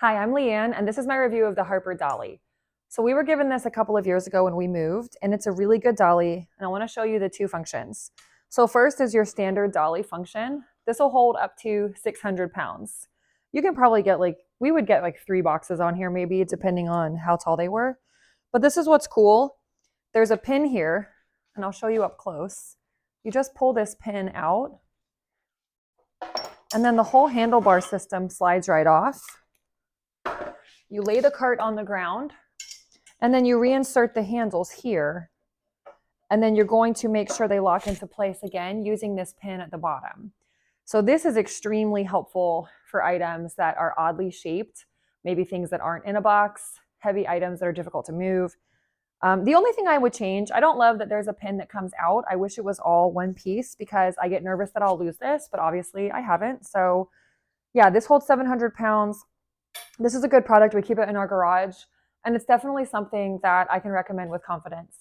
Hi, I'm Leanne, and this is my review of the Harper Dolly. So we were given this a couple of years ago when we moved, and it's a really good dolly, and I want to show you the two functions. So first is your standard dolly function. This will hold up to 600 pounds. You can probably get we would get like 3 boxes on here maybe, depending on how tall they were. But this is what's cool. There's a pin here, and I'll show you up close. You just pull this pin out, and then the whole handlebar system slides right off. You lay the cart on the ground, and then you reinsert the handles here, and then you're going to make sure they lock into place again using this pin at the bottom. So this is extremely helpful for items that are oddly shaped, maybe things that aren't in a box, heavy items that are difficult to move. The only thing I would change, I don't love that there's a pin that comes out. I wish it was all one piece because I get nervous that I'll lose this, but obviously I haven't. So yeah, this holds 700 pounds. This is a good product. We keep it in our garage, and it's definitely something that I can recommend with confidence.